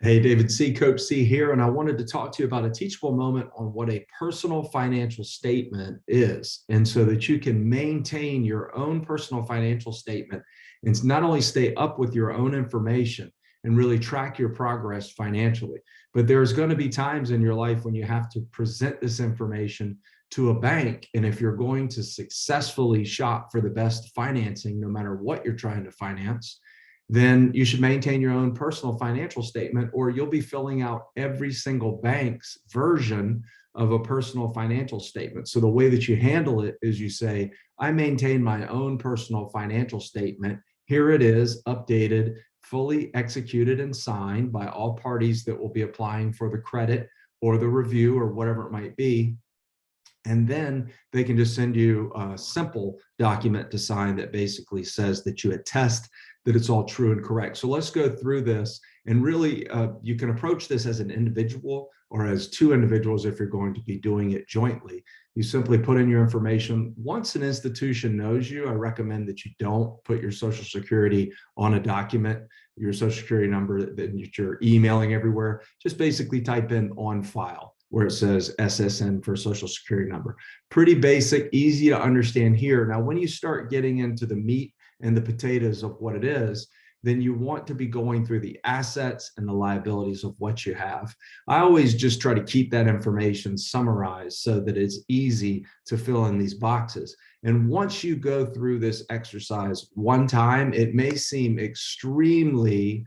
Hey, David C. Coach C here, and I wanted to talk to you about a teachable moment on what a personal financial statement is, and so that you can maintain your own personal financial statement and not only stay up with your own information and really track your progress financially, but there's going to be times in your life when you have to present this information to a bank. And if you're going to successfully shop for the best financing, no matter what you're trying to finance, then you should maintain your own personal financial statement, or you'll be filling out every single bank's version of a personal financial statement. So the way that you handle it is you say, I maintain my own personal financial statement. Here it is, updated, fully executed and signed by all parties that will be applying for the credit or the review or whatever it might be. And then they can just send you a simple document to sign that basically says that you attest that it's all true and correct. So let's go through this. And really, you can approach this as an individual or as two individuals if you're going to be doing it jointly. You simply put in your information. Once an institution knows you, I recommend that you don't put your Social Security on a document, your Social Security number that you're emailing everywhere. Just basically type in on file, where it says SSN for Social Security number. Pretty basic, easy to understand here. Now, when you start getting into the meat and the potatoes of what it is, then you want to be going through the assets and the liabilities of what you have. I always just try to keep that information summarized so that it's easy to fill in these boxes. And once you go through this exercise one time, it may seem extremely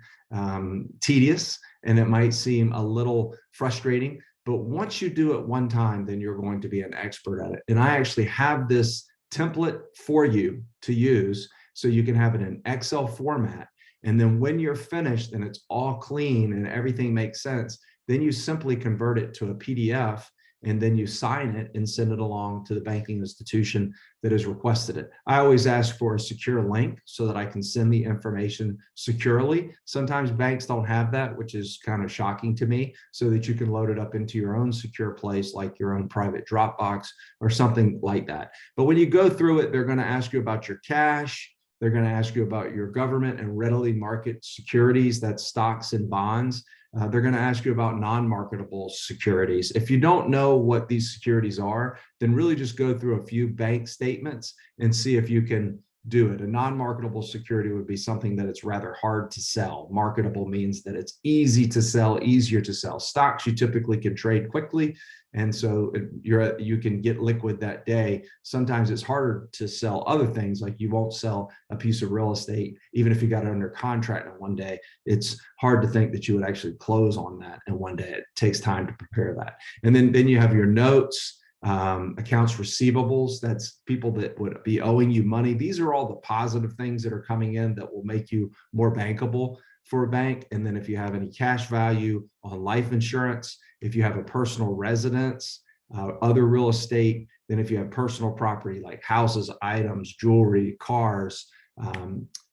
tedious and it might seem a little frustrating. But once you do it one time, then you're going to be an expert at it. And I actually have this template for you to use so you can have it in Excel format. And then when you're finished and it's all clean and everything makes sense, then you simply convert it to a PDF and then you sign it and send it along to the banking institution that has requested it. I always ask for a secure link so that I can send the information securely. Sometimes banks don't have that, which is kind of shocking to me, so that you can load it up into your own secure place, like your own private Dropbox or something like that. But when you go through it, they're going to ask you about your cash. They're going to ask you about your government and readily market securities, that's stocks and bonds. They're going to ask you about non-marketable securities. If you don't know what these securities are, then really just go through a few bank statements and see if you can do it. A non-marketable security would be something that it's rather hard to sell. Marketable means that it's easy to sell, easier to sell. Stocks you typically can trade quickly, and so you can get liquid that day. Sometimes it's harder to sell other things, like you won't sell a piece of real estate even if you got it under contract in one day. It's hard to think that you would actually close on that in one day. It takes time to prepare that. And then you have your notes, accounts receivables, that's people that would be owing you money. These are all the positive things that are coming in that will make you more bankable for a bank. And then if you have any cash value on life insurance, if you have a personal residence, other real estate, then if you have personal property like houses, items, jewelry, cars,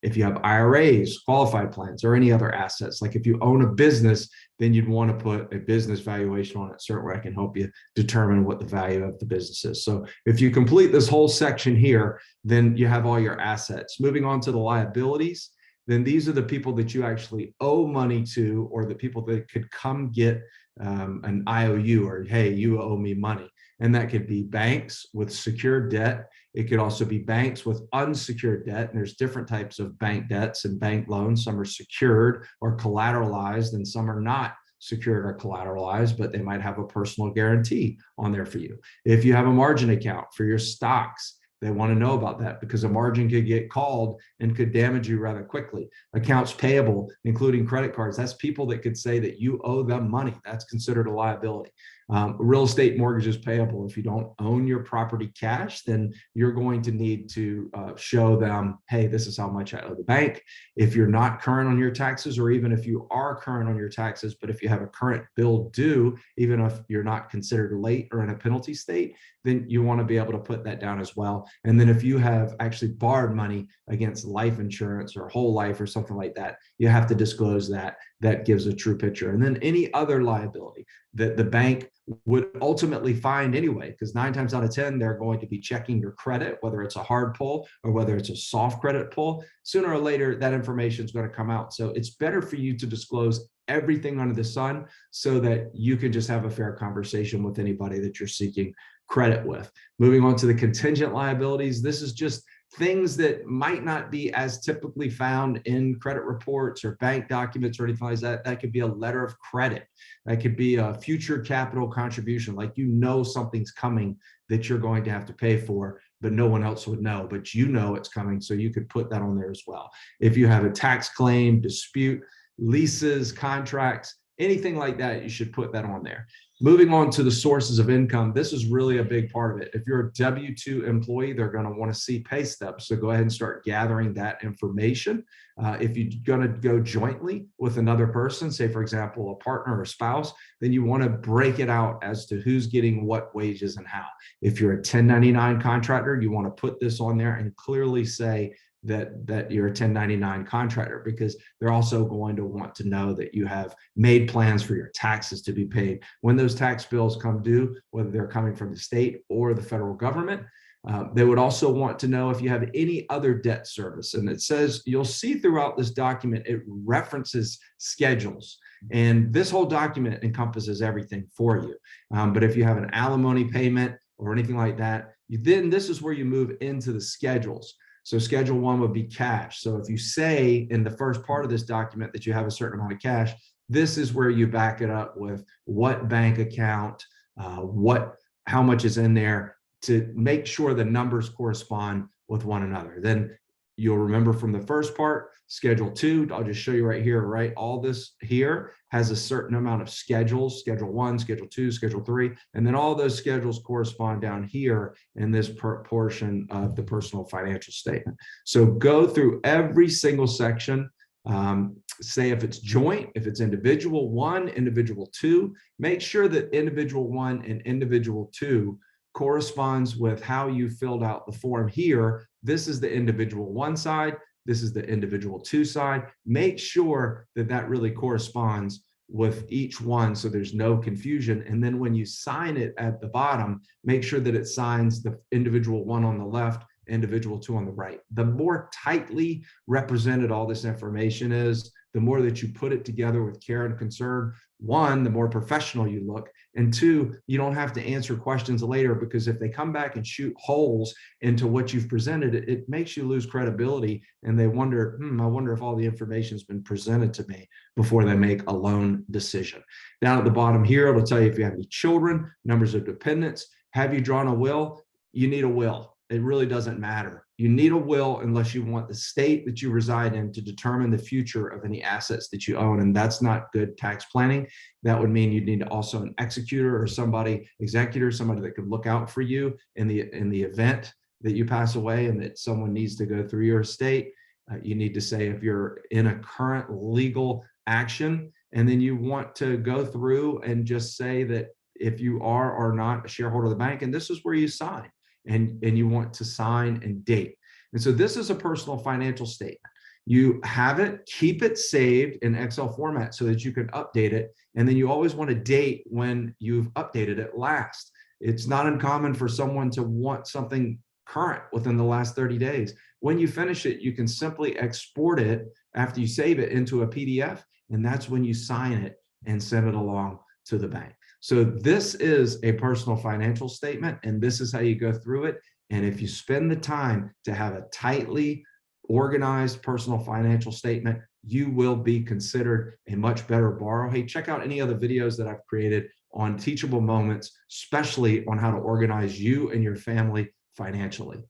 if you have IRAs, qualified plans, or any other assets, like if you own a business, then you'd want to put a business valuation on it, so where I can help you determine what the value of the business is. So if you complete this whole section here, then you have all your assets. Moving on to the liabilities, then these are the people that you actually owe money to, or the people that could come get an IOU, or hey, you owe me money. And that could be banks with secured debt. It could also be banks with unsecured debt. And there's different types of bank debts and bank loans. Some are secured or collateralized, and some are not secured or collateralized, but they might have a personal guarantee on there for you. If you have a margin account for your stocks, they want to know about that because a margin could get called and could damage you rather quickly. Accounts payable, including credit cards, that's people that could say that you owe them money. That's considered a liability. Real estate mortgages payable. If you don't own your property cash, then you're going to need to show them, hey, this is how much I owe the bank. If you're not current on your taxes, or even if you are current on your taxes, but if you have a current bill due, even if you're not considered late or in a penalty state, then you want to be able to put that down as well. And then if you have actually borrowed money against life insurance or whole life or something like that, you have to disclose that. That gives a true picture. And then any other liability, that the bank would ultimately find anyway, because 9 times out of 10, they're going to be checking your credit, whether it's a hard pull or whether it's a soft credit pull. Sooner or later, that information is going to come out. So it's better for you to disclose everything under the sun so that you can just have a fair conversation with anybody that you're seeking credit with. Moving on to the contingent liabilities, this is just things that might not be as typically found in credit reports or bank documents or anything like that. That could be a letter of credit. That could be a future capital contribution, like something's coming that you're going to have to pay for, but no one else would know, but it's coming, so you could put that on there as well. If you have a tax claim, dispute, leases, contracts, anything like that, you should put that on there. Moving on to the sources of income, this is really a big part of it. If you're a W-2 employee, they're going to want to see pay stubs. So go ahead and start gathering that information. If you're going to go jointly with another person, say, for example, a partner or spouse, then you want to break it out as to who's getting what wages and how. If you're a 1099 contractor, you want to put this on there and clearly say that you're a 1099 contractor, because they're also going to want to know that you have made plans for your taxes to be paid when those tax bills come due, whether they're coming from the state or the federal government. They would also want to know if you have any other debt service. And it says, you'll see throughout this document, it references schedules. And this whole document encompasses everything for you. But if you have an alimony payment or anything like that, then this is where you move into the schedules. So Schedule 1 would be cash. So if you say in the first part of this document that you have a certain amount of cash, this is where you back it up with what bank account, how much is in there, to make sure the numbers correspond with one another. Then you'll remember from the first part, Schedule 2, I'll just show you right here, right? All this here has a certain amount of schedules, Schedule 1, Schedule 2, Schedule 3, and then all those schedules correspond down here in this portion of the personal financial statement. So go through every single section, say if it's joint, if it's individual 1, individual 2, make sure that individual 1 and individual 2 corresponds with how you filled out the form here. This is the individual 1 side. This is the individual 2 side. Make sure that that really corresponds with each one so there's no confusion. And then when you sign it at the bottom, make sure that it signs the individual 1 on the left, individual 2 on the right. The more tightly represented all this information is, the more that you put it together with care and concern, 1, the more professional you look, and 2, you don't have to answer questions later, because if they come back and shoot holes into what you've presented, it makes you lose credibility, and they wonder, I wonder if all the information has been presented to me before they make a loan decision. Down at the bottom here, it'll tell you if you have any children, numbers of dependents. Have you drawn a will? You need a will. It really doesn't matter. You need a will unless you want the state that you reside in to determine the future of any assets that you own, and that's not good tax planning. That would mean you'd need also an executor or executor, somebody that could look out for you in the event that you pass away and that someone needs to go through your estate. You need to say if you're in a current legal action, and then you want to go through and just say that if you are or not a shareholder of the bank, and this is where you sign. And you want to sign and date. And so this is a personal financial statement. You have it, keep it saved in Excel format so that you can update it. And then you always want to date when you've updated it last. It's not uncommon for someone to want something current within the last 30 days. When you finish it, you can simply export it after you save it into a PDF. And that's when you sign it and send it along to the bank. So this is a personal financial statement, and this is how you go through it. And if you spend the time to have a tightly organized personal financial statement, you will be considered a much better borrower. Hey, check out any other videos that I've created on teachable moments, especially on how to organize you and your family financially.